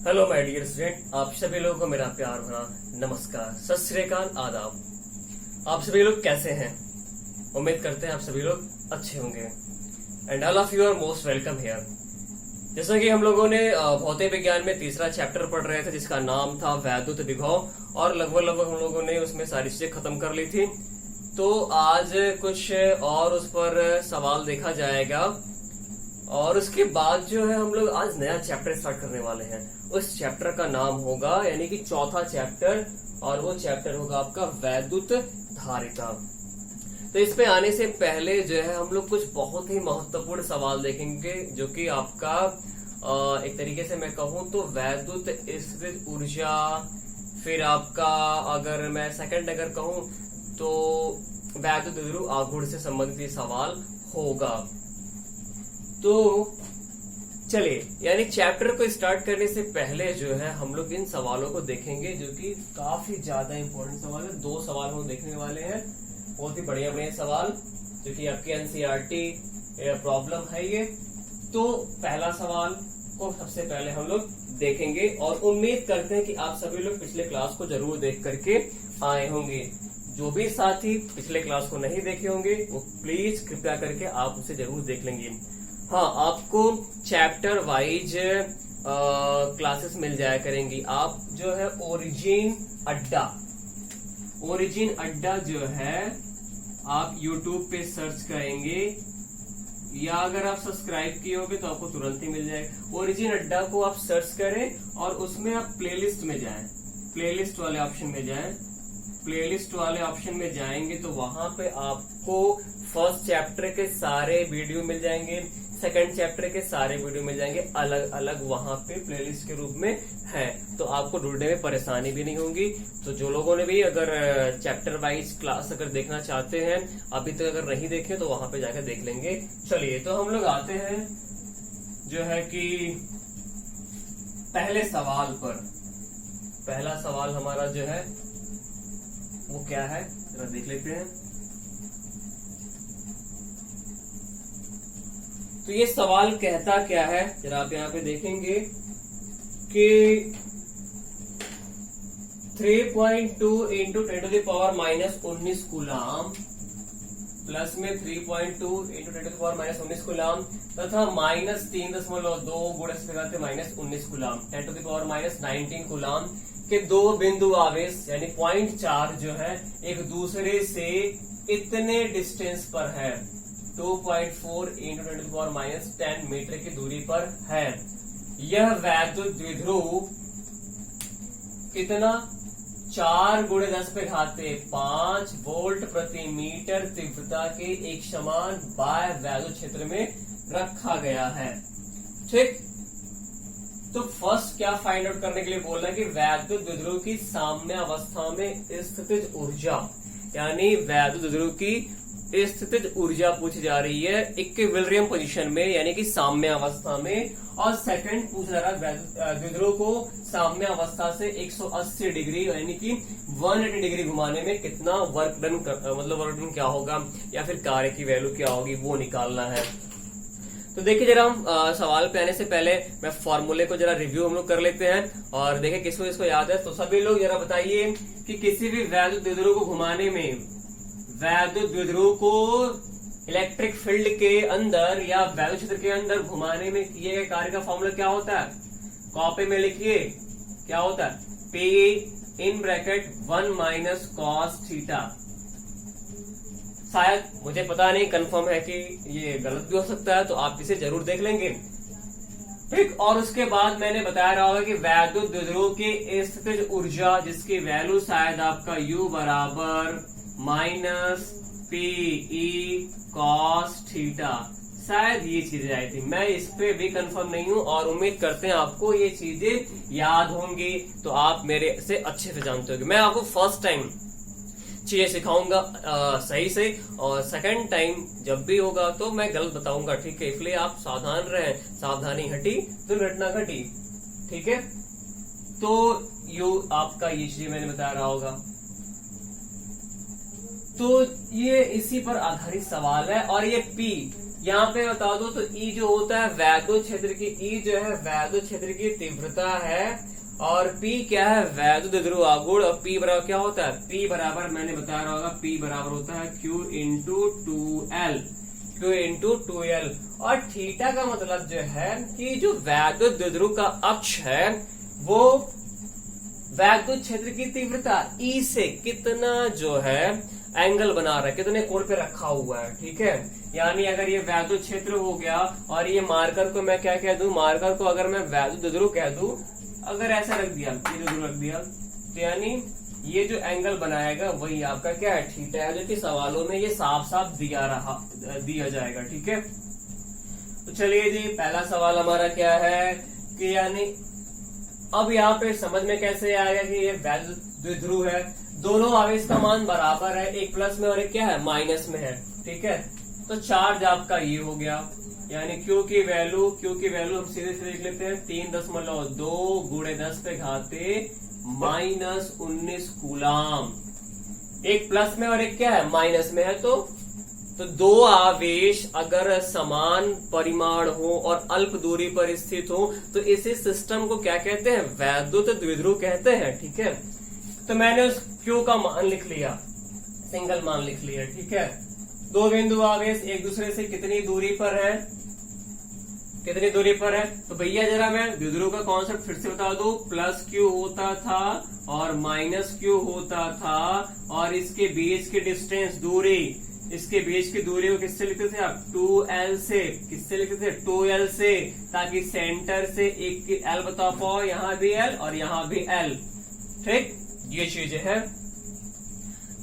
Hello my dear student, आप सभी लोगों को मेरा प्यार भरा नमस्कार, सत श्री अकाल, आदाब। आप सभी लोग कैसे हैं? उम्मीद करते हैं आप सभी लोग अच्छे होंगे and all of you are most welcome here. जैसा कि हम लोगों ने भौतिक विज्ञान में तीसरा चैप्टर पढ़ रहे थे जिसका नाम था वैद्युत विभव, और लगभग हम लोगों ने उसमें सारी चीजें खत्म कर ली थी। तो आज कुछ और उस पर सवाल देखा जाएगा और उसके बाद जो है हम लोग आज नया चैप्टर स्टार्ट करने वाले हैं। उस चैप्टर का नाम होगा यानी कि चौथा चैप्टर, और वो चैप्टर होगा आपका वैद्युत धारिता। तो इस पे आने से पहले जो है हम लोग कुछ बहुत ही महत्वपूर्ण सवाल देखेंगे जो कि आपका एक तरीके से मैं कहूं तो वैद्युत स्थितिज ऊर्जा, फिर आपका अगर मैं सेकंड अगर कहूं तो वैद्युत द्विध्रुव आघूर्ण से संबंधित ये सवाल होगा। तो चलिए, यानी चैप्टर को स्टार्ट करने से पहले जो है हम लोग इन सवालों को देखेंगे जो कि काफी ज्यादा इंपॉर्टेंट सवाल है। दो सवाल हम देखने वाले हैं, बहुत ही बढ़िया बढ़िया सवाल जो कि आपके एनसीईआरटी प्रॉब्लम है ये। तो पहला सवाल को सबसे पहले हम लोग देखेंगे और उम्मीद करते हैं कि आप सभी लोग पिछले क्लास को जरूर देख करके आए होंगे। जो भी साथी पिछले क्लास को नहीं देखे होंगे वो प्लीज कृपया करके आप उसे जरूर देख लेंगे। हाँ, आपको चैप्टर वाइज क्लासेस मिल जाया करेंगी। आप जो है ओरिजिन अड्डा जो है आप YouTube पे सर्च करेंगे, या अगर आप सब्सक्राइब किए होंगे तो आपको तुरंत ही मिल जाएगा। ओरिजिन अड्डा को आप सर्च करें और उसमें आप प्लेलिस्ट में जाएं, प्लेलिस्ट वाले ऑप्शन में जाएं। प्लेलिस्ट वाले ऑप्शन में जाएंगे तो वहां पे आपको फर्स्ट चैप्टर के सारे वीडियो मिल जाएंगे, सेकंड चैप्टर के सारे वीडियो मिल जाएंगे, अलग अलग वहां पे प्लेलिस्ट के रूप में है। तो आपको ढूंढने में परेशानी भी नहीं होगी। तो जो लोगों ने भी अगर चैप्टर वाइज क्लास अगर देखना चाहते हैं, अभी तक अगर नहीं देखे तो वहां पे जाकर देख लेंगे। चलिए, तो हम लोग आते हैं जो है कि पहले सवाल पर। पहला सवाल हमारा जो है वो क्या है, जरा देख लेते हैं। तो ये सवाल कहता क्या है, जरा आप यहाँ पे देखेंगे कि 3.2 इंटू 10⁻⁻19 कूलाम प्लस में 3.2 इंटू 10⁻⁻19 कूलाम तथा -3.2 गुणा से -19 कूलाम 10⁻⁻19 कूलाम के दो बिंदु आवेश यानी पॉइंट चार्ज जो है एक दूसरे से इतने डिस्टेंस पर है, 2.4 इंटू 10⁻10 मीटर की दूरी पर है। यह वैद्युत द्विध्रुव कितना 4 × 10⁵ वोल्ट प्रति मीटर तीव्रता के एक समान बाह्य वैद्युत क्षेत्र में रखा गया है। ठीक, तो फर्स्ट क्या फाइंड आउट करने के लिए बोल रहा है कि वैद्युत द्विध्रुव की साम्य अवस्था में स्थितिज ऊर्जा, यानी वैद्युत द्विध्रुव की स्थितिज ऊर्जा पूछी जा रही है इक्विलिब्रियम पोजीशन में यानी कि साम्य अवस्था में। और सेकंड पूछ रहा है द्विध्रुव को साम्य अवस्था से 180 डिग्री यानी कि 180 डिग्री घुमाने में कितना वर्क डन मतलब वर्क डन क्या होगा या फिर कार्य की वैल्यू क्या होगी वो निकालना है। तो देखिए, जरा हम सवाल पे आने से पहले मैं फॉर्मूले को जरा रिव्यू हम लोग कर लेते हैं और देखिए किसको इसको याद है। तो सभी लोग जरा बताइए कि किसी भी वैद्युत द्विध्रुव को घुमाने में, वैद्युत द्विध्रुव को इलेक्ट्रिक फील्ड के अंदर या वैद्युत क्षेत्र के अंदर घुमाने में किए गए कार्य का फॉर्मूला क्या होता है? कॉपी में लिखिए, क्या होता है? P in bracket 1 - cos theta. शायद मुझे पता नहीं, कंफर्म है कि ये गलत भी हो सकता है, तो आप इसे जरूर देख लेंगे। ठीक, और उसके बाद मैंने बताया रहा होगा कि वैद्युत द्विध्रुव की स्थितिज ऊर्जा जिसकी वैल्यू शायद आपका U बराबर -PE cos थीटा, शायद ये चीजें आई थी। मैं इस पे भी कंफर्म नहीं हूं और उम्मीद करते हैं आपको ये चीजें याद होंगी, तो आप मेरे से अच्छे से जानते होंगे। मैं आपको फर्स्ट टाइम चीजें सिखाऊंगा सही से, और सेकंड टाइम जब भी होगा तो मैं गलत बताऊंगा। ठीक है, इसलिए आप सावधान रहें, सावधानी हटी दुर्घटना घटी। ठीक है, तो यू आपका ये चीजें मैंने बता रहा होगा। तो ये इसी पर आधारित सवाल है, और ये P यहाँ पे बता दो तो ई जो होता है वैद्युत क्षेत्र की, ई जो है वैद्युत क्षेत्र की तीव्रता है, और पी क्या है वैद्युत द्विध्रुव आघूर्ण, और पी बराबर क्या होता है, पी बराबर मैंने बताया रहा होगा, पी बराबर होता है Q into 2L, Q into 2L। और थीटा का मतलब जो है कि जो वैद्युत द्विध्रुव का अक्ष है वो वैद्युत क्षेत्र की तीव्रता ई से कितना जो है एंगल बना रहा है, कितने कोण पे रखा हुआ है, ठीक है। यानी अगर ये वैद्युत क्षेत्र हो गया और ये मार्कर को मैं क्या कह दूं, मार्कर को अगर मैं वैद्युत द्विध्रुव कह दूं, अगर ऐसा रख दिया, ये द्विध्रुव रख दिया, तो यानी ये जो एंगल बनाएगा वही आपका क्या है, थीटा है, जो कि सवालों में ये साफ साफ दिया जाएगा, ठीक है। तो चलिए जी, पहला सवाल हमारा क्या है कि यानी अब यहाँ पे समझ में कैसे आएगा कि ये वैद्युत द्विध्रुव है, दोनों आवेश का मान बराबर है, एक प्लस में और एक क्या है माइनस में है, ठीक है। तो चार्ज आपका ये हो गया, यानी Q की वैल्यू हम सीधे सीधे लिख लेते हैं 3.2 गुणे 10 पे घाते -19 कूलाम, एक प्लस में और एक क्या है माइनस में है। तो दो आवेश अगर समान परिमाण हो और अल्प दूरी पर स्थित हो तो इसी सिस्टम को क्या कहते हैं, वैद्युत द्विध्रुव कहते हैं, ठीक है। तो मैंने उस Q का मान लिख लिया, सिंगल मान लिख लिया, ठीक है। दो बिंदु आवेश एक दूसरे से कितनी दूरी पर है, तो भैया जरा मैं द्विध्रुव का कॉन्सेप्ट फिर से बता दूं, +Q होता था और -Q होता था, और इसके बीच की डिस्टेंस दूरी, इसके बीच की दूरी को किससे लिखते थे आप, 2L से, किससे लिखते थे 2L से, ताकि सेंटर से एक की L बता पाओ, यहाँ भी L और यहाँ भी L, ठीक, ये चीजें है।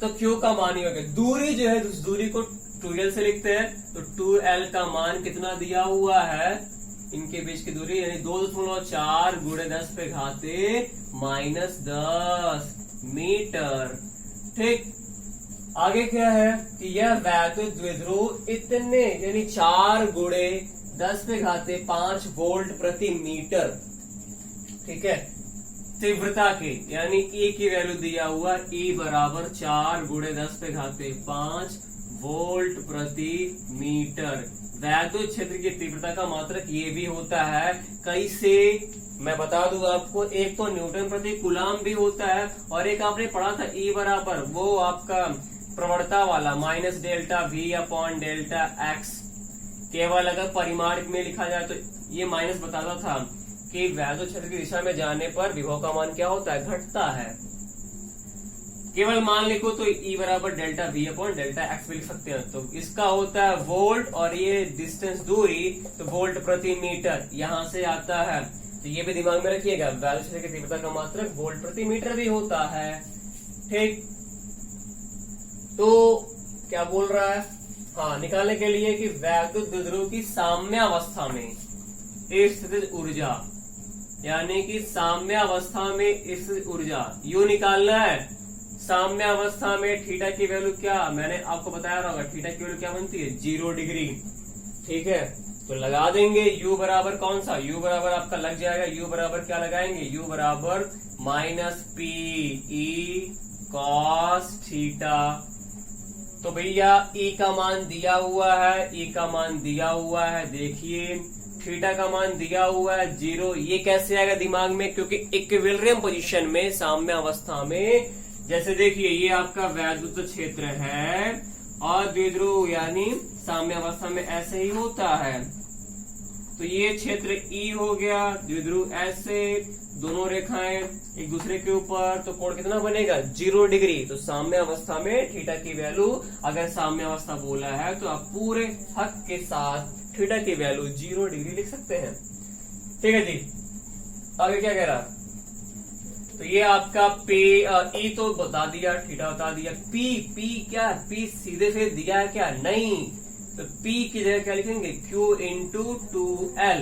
तो Q का मान ही हो गया, दूरी जो है उस दूरी को 2L से लिखते हैं, तो 2L का मान कितना दिया हुआ है, इनके बीच की दूरी यानी 2.4 गुणे 10 पे घाते -10 मीटर, ठीक। आगे क्या है कि यह वैद्युत द्विध्रुव इतने यानी 4 गुणे 10 पे घाते 5 वोल्ट प्रति मीटर, ठीक है, तीव्रता के, यानी E की वैल्यू दिया हुआ, E बराबर 4 गुणे 10 पे घाते 5 वोल्ट प्रति मीटर। वैद्युत क्षेत्र की तीव्रता का मात्रक ये भी होता है, कैसे मैं बता दूं आपको, एक तो न्यूटन प्रति कूलाम भी होता है, और एक आपने पढ़ा था E बराबर वो आपका प्रवणता वाला -ΔV/ΔX, केवल अगर परिमाण में लिखा जाए तो ये माइनस बताता था कि वैद्युत क्षेत्र की दिशा में जाने पर विभव का मान क्या होता है, घटता है। केवल मान लिखो तो E बराबर ΔV/ΔX भी लिख सकते हैं, तो इसका होता है वोल्ट, और ये डिस्टेंस दूरी तो वोल्ट प्रति मीटर यहां से आता है, तो ये भी दिमाग में रखिएगा, वैद्युत क्षेत्र की तीव्रता का मात्रक वोल्ट प्रति मीटर भी होता है, ठीक। तो क्या बोल रहा है, हाँ, निकालने के लिए कि वैद्युत द्विध्रुव की साम्यावस्था में स्थित ऊर्जा, यानी कि साम्यावस्था में स्थित ऊर्जा यू निकालना है। साम्यावस्था में थीटा की वैल्यू क्या, मैंने आपको बताया होगा, थीटा की वैल्यू क्या बनती है, 0 डिग्री, ठीक है। तो लगा देंगे u बराबर कौन सा, u बराबर आपका लग जाएगा, u बराबर क्या लगाएंगे, u बराबर -PE cos थीटा। तो भैया E का मान दिया हुआ है, E का मान दिया हुआ है, देखिए थीटा का मान दिया हुआ है 0, ये कैसे आएगा दिमाग में, क्योंकि इक्विलिब्रियम पोजीशन में साम्य अवस्था में, जैसे देखिए ये आपका वैद्युत क्षेत्र है और द्विध्रुव यानी साम्य अवस्था में ऐसे ही होता है, तो ये क्षेत्र E हो गया, द्विध्रुव ऐसे, दोनों रेखाएं एक दूसरे के ऊपर, तो कोण कितना बनेगा 0 डिग्री। तो साम्य अवस्था में थीटा की वैल्यू, अगर साम्य अवस्था बोला है तो आप पूरे हक के साथ थीटा की वैल्यू 0 डिग्री लिख सकते हैं, ठीक है जी। आगे क्या कह रहा, तो ये आपका E तो बता दिया, थीटा बता दिया, P क्या, P सीधे से दिया है क्या, नहीं, तो P की जगह क्या लिखेंगे, Q इंटू 2L।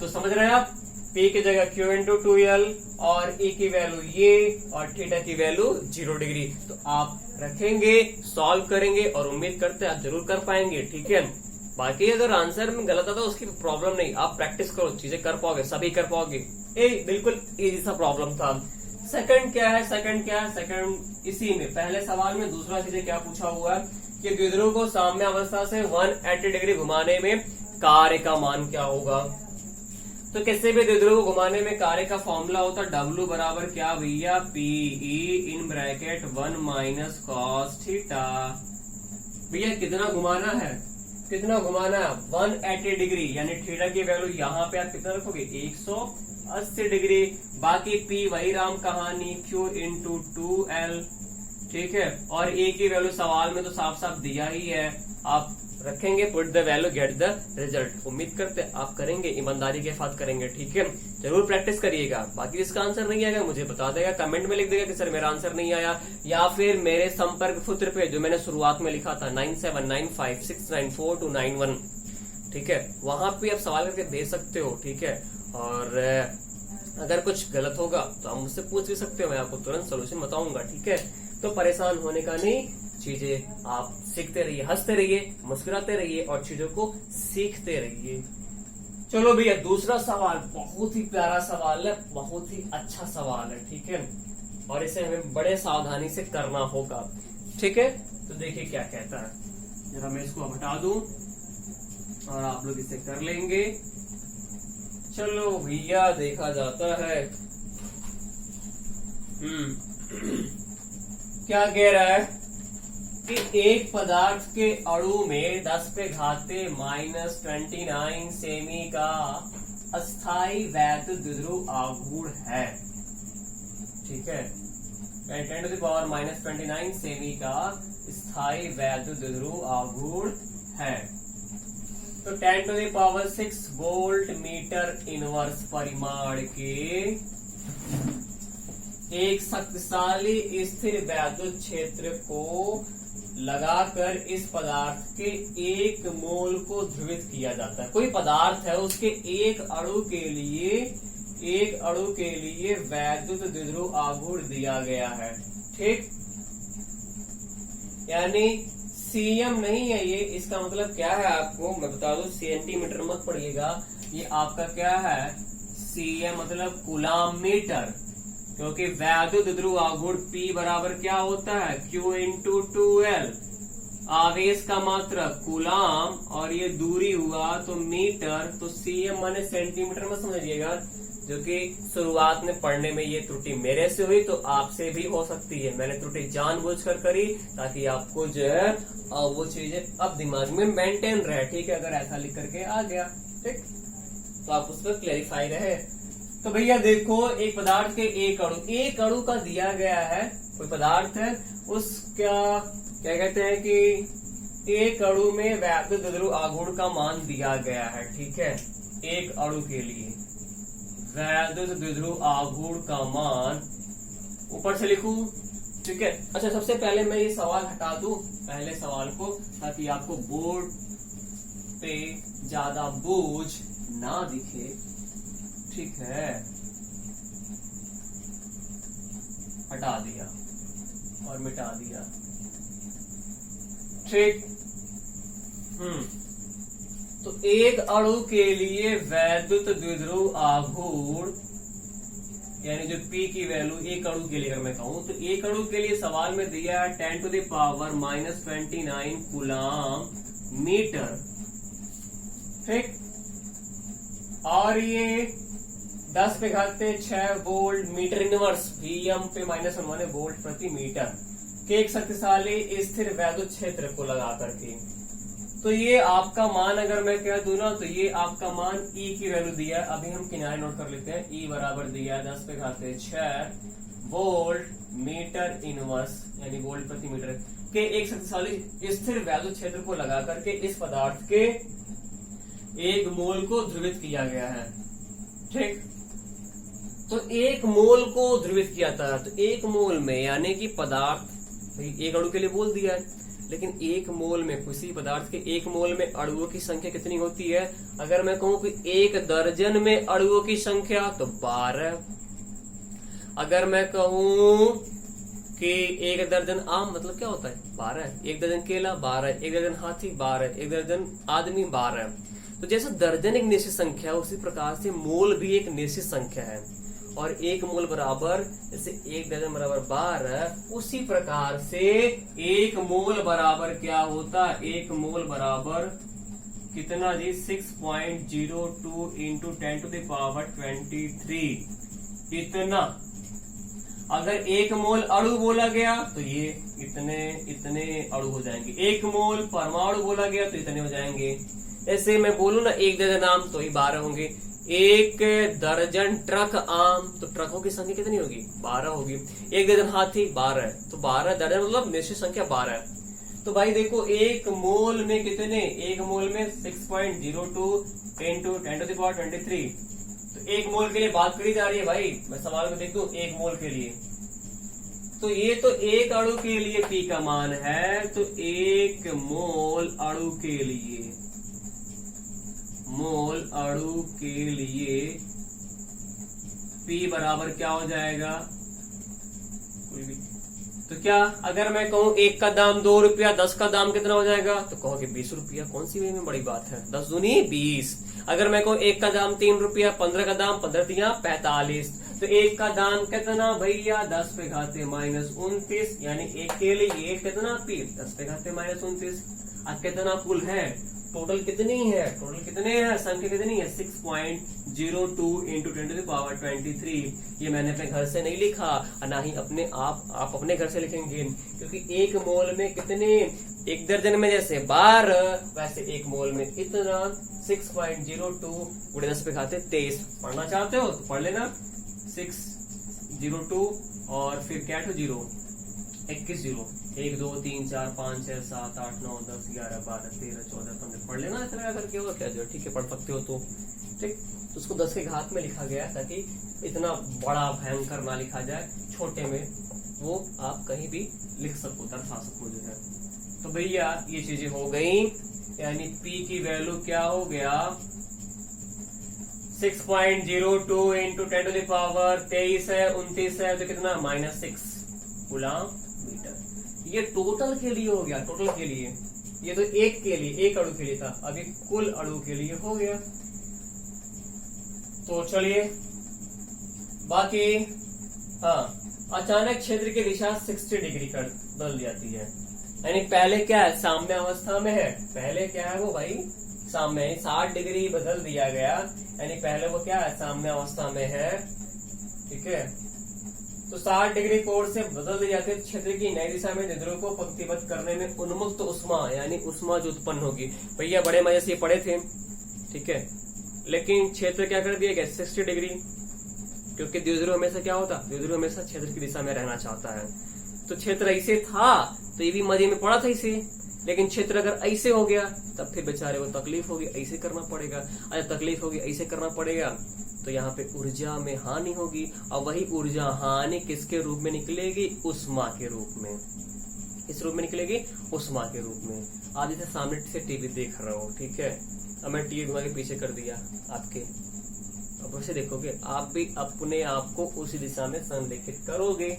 तो समझ रहे हैं आप, P की जगह Q इंटू 2L और E की वैल्यू ये और थीटा की वैल्यू 0 डिग्री। तो आप रखेंगे, सॉल्व करेंगे और उम्मीद करते हैं आप जरूर कर पाएंगे, ठीक है। बाकी अगर आंसर में गलत आता तो उसकी प्रॉब्लम नहीं, आप प्रैक्टिस करो, चीजें कर पाओगे, सभी कर पाओगे। बिल्कुल इजी सा प्रॉब्लम था, सेकंड क्या है, सेकंड इसी में पहले सवाल में दूसरा चीज क्या पूछा हुआ है कि द्विध्रुव को साम्य अवस्था से 180 डिग्री घुमाने में कार्य का मान क्या होगा। तो किसी भी द्विध्रुव को घुमाने में कार्य का फॉर्मूला होता है W बराबर क्या भैया, PE in bracket 1 minus cos theta. भैया कितना घुमाना है, 180 डिग्री, यानी थीटा की वैल्यू यहाँ पे आप कितना रखोगे 180 डिग्री। बाकी P वही राम कहानी Q इंटू 2L, ठीक है। और A की वैल्यू सवाल में तो साफ साफ दिया ही है, आप रखेंगे, put the value get the result. उम्मीद करते आप करेंगे, ईमानदारी के साथ करेंगे, ठीक है। जरूर प्रैक्टिस करिएगा। बाकी जिसका आंसर नहीं आएगा मुझे बता देगा, कमेंट में लिख देगा कि सर मेरा आंसर नहीं आया, या फिर मेरे संपर्क सूत्र पे जो मैंने शुरुआत में लिखा था 9795694291, ठीक है, वहां पे आप सवाल करके दे सकते हो, ठीक है। और अगर कुछ गलत होगा तो आप मुझसे पूछ भी सकते हो, मैं आपको तुरंत सोल्यूशन बताऊंगा, ठीक है। तो परेशान होने का नहीं, चीजें आप सीखते रहिए, हंसते रहिए, मुस्कुराते रहिए और चीजों को सीखते रहिए। चलो भैया दूसरा सवाल बहुत ही प्यारा सवाल है, बहुत ही अच्छा सवाल है, ठीक है। और इसे हमें बड़े सावधानी से करना होगा, ठीक है। तो देखिए क्या कहता है, जरा मैं इसको हटा दूं और आप लोग इसे कर लेंगे। चलो भैया देखा जाता है। क्या कह रहा है कि एक पदार्थ के अणु में 10 पे घाते -29 सेमी का अस्थाई वैद्युत द्विध्रुव आघूर्ण है, ठीक है। 10 to the power -29 सेमी का स्थायी वैद्युत द्विध्रुव आघूर्ण है। तो 10 to the power 6 volt metre inverse परिमाण के एक शक्तिशाली स्थिर वैद्युत क्षेत्र को लगाकर इस पदार्थ के एक मोल को ध्रुवित किया जाता है। कोई पदार्थ है, उसके एक अणु के लिए वैद्युत द्विध्रुव आघूर्ण दिया गया है, ठीक। यानी सीएम नहीं है ये, इसका मतलब क्या है आपको मैं बता दूं, सेंटीमीटर मत पढ़िएगा, ये आपका क्या है सीएम मतलब कूलाम मीटर, क्योंकि वैद्युत द्विध्रुव आघूर्ण P बराबर क्या होता है Q इंटू 2L। आवेश का मात्रक कूलाम और ये दूरी हुआ तो मीटर, तो सीएम माने सेंटीमीटर में समझिएगा, जो कि शुरुआत में पढ़ने में ये त्रुटि मेरे से हुई तो आपसे भी हो सकती है। मैंने त्रुटि जानबूझकर करी ताकि आपको जो है वो चीजें अब दिमाग में मेंटेन रहे, ठीक है। अगर ऐसा लिख करके आ गया, ठीक, तो आप उस पर क्लैरिफाई रहे। तो भैया देखो, एक पदार्थ के एक अणु का दिया गया है, कोई पदार्थ है, उसका क्या कहते हैं कि एक अणु में वैद्युत द्विध्रुव आघूर्ण का मान दिया गया है, ठीक है। एक अणु के लिए वैद्युत द्विध्रुव आघूर्ण का मान ऊपर से लिखूं, ठीक है। अच्छा सबसे पहले मैं ये सवाल हटा दूं, पहले सवाल को, ताकि आपको बोर्ड पे ज्यादा बोझ ना दिखे, ठीक है। हटा दिया और मिटा दिया, ठीक। तो एक अणु के लिए वैद्युत द्विध्रुव आघूर्ण यानी जो P की वैल्यू एक अणु के लिए अगर मैं कहूं तो एक अणु के लिए सवाल में दिया है 10 to the power -29 coulomb metre, ठीक। और ये 10 पे घाते 6 वोल्ट मीटर इनवर्स Vm पे -1 माने वोल्ट प्रति मीटर के एक शक्तिशाली स्थिर वैद्युत क्षेत्र को लगा करके। तो ये आपका मान अगर मैं कह दूं ना, तो ये आपका मान E की वैल्यू दिया है, अभी हम किनारे नोट कर लेते हैं। E बराबर दिया है 10 पे घाते 6 वोल्ट मीटर इनवर्स यानी वोल्ट प्रति मीटर के एक शक्तिशाली स्थिर वैद्युत क्षेत्र को लगा करके इस पदार्थ के एक मोल को ध्रुवित किया गया है, ठीक। तो एक मोल को ध्रुवित किया था, तो एक मोल में यानी कि पदार्थ एक अणु के लिए बोल दिया है, लेकिन एक मोल में किसी पदार्थ के एक मोल में अणुओं की संख्या कितनी होती है। अगर मैं कहूं कि एक दर्जन में अणुओं की संख्या तो 12। अगर मैं कहूं कि एक दर्जन आम मतलब क्या होता है 12, एक दर्जन केला 12, एक दर्जन हाथी 12, एक दर्जन आदमी 12। तो जैसे दर्जन एक निश्चित संख्या है, उसी प्रकार से मोल भी एक निश्चित संख्या है। और 1 मोल बराबर, जैसे 1 दर्जन बराबर 12, उसी प्रकार से 1 मोल बराबर क्या होता है? 1 मोल बराबर कितना जी? 6.02 इंटू 10⁻23 इतना। अगर 1 मोल अणु बोला गया तो ये इतने इतने अणु हो जाएंगे। 1 मोल परमाणु बोला गया तो इतने हो जाएंगे। ऐसे मैं बोलूं ना 1 दर्जन आम तो ही 12 होंगे। 1 दर्जन ट्रक आम तो ट्रकों की संख्या कितनी होगी? 12 होगी। 1 दर्जन हाथी 12 है, तो 12 दर्जन मतलब निश्चित संख्या 12 है। तो भाई देखो 1 मोल में कितने? 1 मोल में 6.02 इंटू 10⁻23। तो 1 मोल के लिए बात करी जा रही है भाई। मैं सवाल में देख दूं 1 मोल के लिए, तो ये तो 1 अणु के लिए P का मान है। तो 1 मोल अणु के लिए, मोल अणु के लिए P बराबर क्या हो जाएगा? तो क्या अगर मैं कहूं 1 का दाम 2 रुपया, 10 का दाम कितना हो जाएगा? तो कहोगे 20 रुपया। कौन सी वे में बड़ी बात है? 10 दूनी 20। अगर मैं कहूं 1 का दाम 3 रुपया, 15 का दाम 15 तिया 45, तो 1 का दाम कितना भैया? 10 पे घाते -29, यानी 1 के लिए कितना P? 10 पे घाते -29। अब कितना कुल है? टोटल कितनी है? टोटल कितने है? संख्या कितनी है? 6.02 इंटू 10⁻23। ये मैंने अपने घर से नहीं लिखा, ना ही अपने आप अपने घर से लिखेंगे, क्योंकि 1 मोल में कितने? 1 दर्जन में जैसे 12, वैसे 1 मोल में इतना 6.02 गुणे 10 पे घाते 23। पढ़ना चाहते हो तो पढ़ लेना। 602 और फिर क्या? 0 21 0 1 2 3 4 5 6 7 8 9 10 11 12 13 14 15 पढ़ लेना ऐसा लगा करके होगा क्या? जो ठीक है पढ़ सकते हो तो ठीक। तो उसको 10 के घात में लिखा गया ताकि इतना बड़ा भयंकर ना लिखा जाए, छोटे में वो आप कहीं भी लिख सको, दर्शा सको जो है। तो भैया ये चीजें हो गई, यानी P की वैल्यू क्या हो गया? 6.02 इंटू 10⁻23 है, 29 है, तो कितना? -6 कूलम मीटर। ये टोटल के लिए हो गया, टोटल के लिए। ये तो 1 के लिए, 1 अणु के लिए था, अभी कुल अणु के लिए हो गया। तो चलिए बाकी, हाँ, अचानक क्षेत्र की दिशा 60 डिग्री कर बदल जाती है, यानी पहले क्या है? साम्य अवस्था में है। पहले क्या है वो भाई? साम्य। 60 डिग्री बदल दिया गया, यानी पहले वो क्या है? साम्य अवस्था में है। ठीक है, तो 60 डिग्री कोण से बदल दी जाती है क्षेत्र की नई दिशा में निद्रों को पंक्तिबद्ध करने में उन्मुक्त उष्मा, यानी उष्मा जो उत्पन्न होगी। भैया बड़े मजे से ये पढ़े थे, ठीक है, लेकिन क्षेत्र क्या कर दिया गया? 60 डिग्री, क्योंकि द्विध्रुव हमेशा क्या होता? द्विध्रुव हमेशा क्षेत्र की दिशा में रहना चाहता है। तो क्षेत्र ऐसे था तो ये भी मजे में पड़ा था इसे, लेकिन क्षेत्र अगर ऐसे हो गया तब फिर बेचारे को तकलीफ होगी, ऐसे करना पड़ेगा। अगर तकलीफ होगी, ऐसे करना पड़ेगा, तो यहाँ पे ऊर्जा में हानि होगी, और वही ऊर्जा हानि किसके रूप में निकलेगी? उष्मा के रूप में। किस रूप में निकलेगी? उष्मा के रूप में। आप जैसे सामने से टीवी देख रहे हो, ठीक है, अब मैं टीवी घुमा के पीछे कर दिया आपके, अब वैसे देखोगे आप भी अपने आप को उसी दिशा में संरेखित करोगे,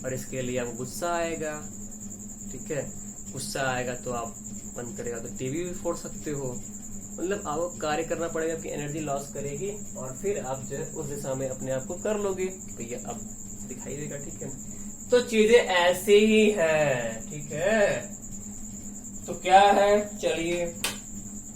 और इसके लिए आपको गुस्सा आएगा। ठीक है, गुस्सा आएगा तो आप मन करेगा तो टीवी भी फोड़ सकते हो। मतलब आपको कार्य करना पड़ेगा, आपकी एनर्जी लॉस करेगी, और फिर आप जो है उस दिशा में अपने आप को कर लोगे। भैया अब दिखाई देगा, ठीक है। तो चीजें ऐसे ही है, ठीक है। तो क्या है, चलिए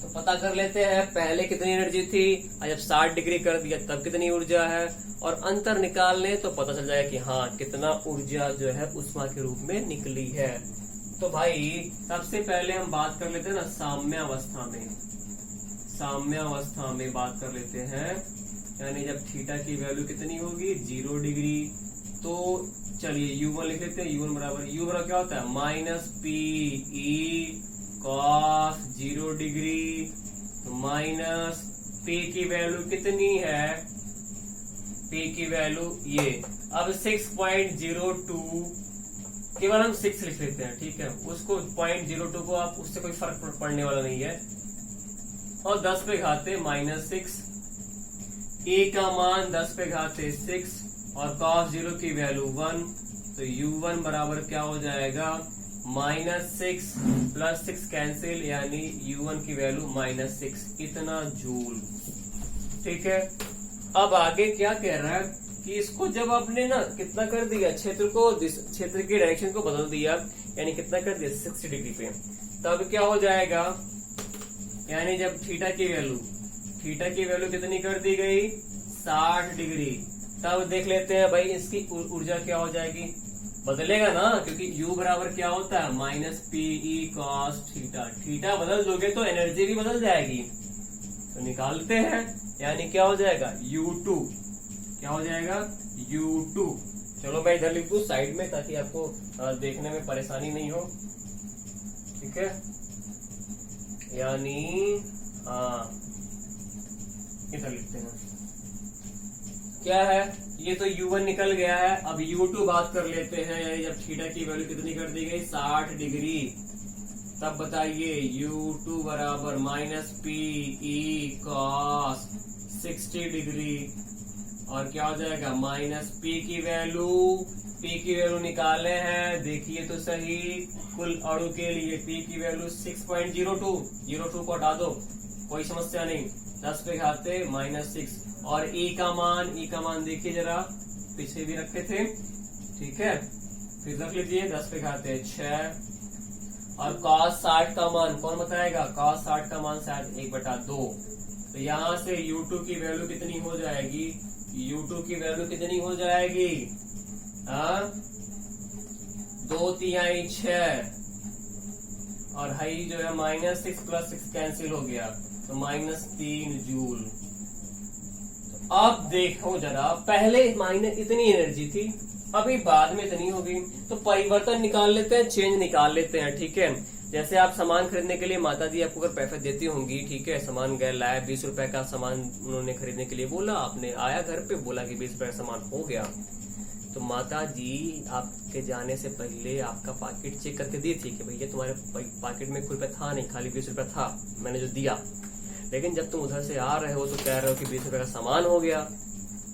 तो पता कर लेते हैं पहले कितनी एनर्जी थी, और जब 60 डिग्री कर दिया तब कितनी ऊर्जा है, और अंतर निकाल लें तो पता चल जाएगा कि हाँ कितना ऊर्जा जो है उष्मा के रूप में निकली है। तो भाई सबसे पहले हम बात कर लेते हैं ना साम्य अवस्था में। साम्य अवस्था में बात कर लेते हैं, यानी जब थीटा की वैल्यू कितनी होगी? 0 डिग्री। तो चलिए U1 लिख लेते हैं। U1 बराबर, U बराबर क्या होता है? -PE cos 0 degree minus P की वैल्यू कितनी है? P की वैल्यू ये, अब 6.02, केवल हम 6 लिख लेते हैं, ठीक है। उसको 0.02 को आप, उससे कोई फर्क पड़ने वाला नहीं है, और 10 पे घाते -6, A का मान 10 पे घाते 6, और cos 0 की वैल्यू 1, तो U1 बराबर क्या हो जाएगा? -6 + 6 कैंसिल, यानी U1 की वैल्यू -6, इतना जूल। ठीक है, अब आगे क्या कह रहा है कि इसको जब आपने ना कितना कर दिया, क्षेत्र की डायरेक्शन को बदल दिया, यानी कितना कर दिया 60 डिग्री पे, तब क्या हो जाएगा, यानी जब थीटा की वैल्यू कितनी कर दी गई 60 डिग्री, तब देख लेते हैं भाई इसकी ऊर्जा क्या हो जाएगी, बदलेगा ना, क्योंकि U बराबर क्या होता है minus PE cos theta. Theta बदल दोगे तो एनर्जी भी बदल जाएगी, तो निकालते हैं, यानी क्या हो जाएगा U2, क्या हो जाएगा U2। चलो मैं इधर लिख दूं साइड में ताकि आपको देखने में परेशानी नहीं हो, ठीक है, यानी इधर लिखते हैं, क्या है ये तो U1 निकल गया है, अब U2 बात कर लेते हैं, यानी जब थीटा की वैल्यू कितनी कर दी गई 60 डिग्री, तब बताइए U2 बराबर माइनस PE cos 60 डिग्री, और क्या हो जाएगा माइनस P की वैल्यू निकाले हैं, देखिए तो सही, कुल अणु के लिए P की वैल्यू 6.02 को हटा दो, कोई समस्या नहीं, 10 पे घाते -6, और E का मान देखिए जरा, पीछे भी रखे थे, ठीक है, फिर रख लीजिए 10 पे घाते 6, और cos 60 का मान कौन बताएगा, cos 60 का मान शायद 1/2, तो यहाँ से U2 की वैल्यू कितनी हो जाएगी, U2 की वैल्यू कितनी हो जाएगी, 2/3 6, और हाई जो है -6 + 6 कैंसिल हो गया, तो -3 जूल। तो अब देखो जरा, पहले माइनस इतनी एनर्जी थी, अभी बाद में इतनी हो गई, तो परिवर्तन निकाल लेते हैं, चेंज निकाल लेते हैं, ठीक है। जैसे आप सामान खरीदने के लिए माता जी आपको अगर पैसे देती होंगी, ठीक है, सामान गए लाया, 20 रुपए का सामान उन्होंने खरीदने के लिए बोला, आपने आया घर पे बोला कि 20 रुपए का सामान हो गया, तो माता जी आपके जाने से पहले आपका पाकिट चेक करके दी थी कि भैया तुम्हारे पाकिट में कोई रुपया था नहीं, खाली 20 रुपया था, मैंने जो दिया, लेकिन जब तुम उधर से आ रहे हो तो कह रहे हो कि 20 रुपए का सामान हो गया,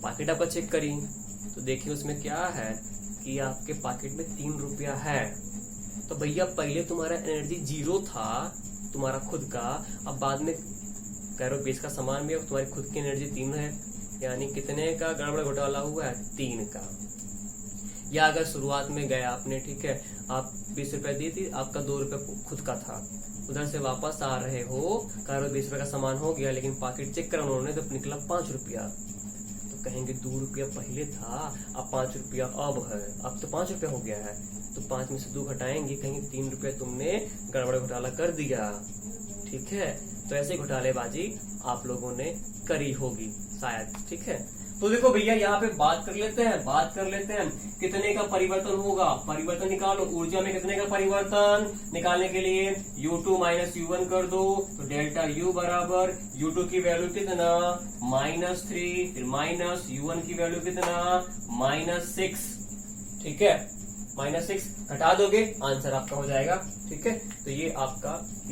पाकिट आपका चेक करी तो देखिए उसमें क्या है कि आपके पाकिट में 3 रुपया है, तो भैया पहले तुम्हारा एनर्जी 0 था, तुम्हारा खुद का, अब बाद में कह रहे हो 20 का सामान भी, अब तुम्हारी खुद की एनर्जी 3 है, यानी कितने का गड़बड़ घोटाला हुआ है 3 का। या अगर शुरुआत में गए आपने, ठीक है, आप 20 रुपए दी थी, आपका 2 रुपए खुद का था, उधर से वापस आ रहे हो, कह रहे हो 20 रुपए का सामान हो गया, लेकिन पाकिट चेक करा उन्होंने तो निकला 5 रुपया, तो कहेंगे 2 रुपया पहले था, अब 5 रुपया अब है, अब तो 5 रुपया हो गया है, तो 5 में से 2 घटाएंगे, कहेंगे 3 रुपया तुमने गड़बड़ घोटाला कर दिया, ठीक है। तो ऐसे घोटालेबाजी आप लोगों ने करी होगी शायद, ठीक है। तो देखो भैया यहाँ पे बात कर लेते हैं कितने का परिवर्तन होगा, परिवर्तन निकालो, ऊर्जा में कितने का परिवर्तन निकालने के लिए U2 - U1 कर दो, तो डेल्टा U बराबर U2 की वैल्यू कितना -3, फिर माइनस U1 की वैल्यू कितना -6, ठीक है, -6 घटा दोगे आंसर आपका हो जाएगा, ठीक है। तो ये आपका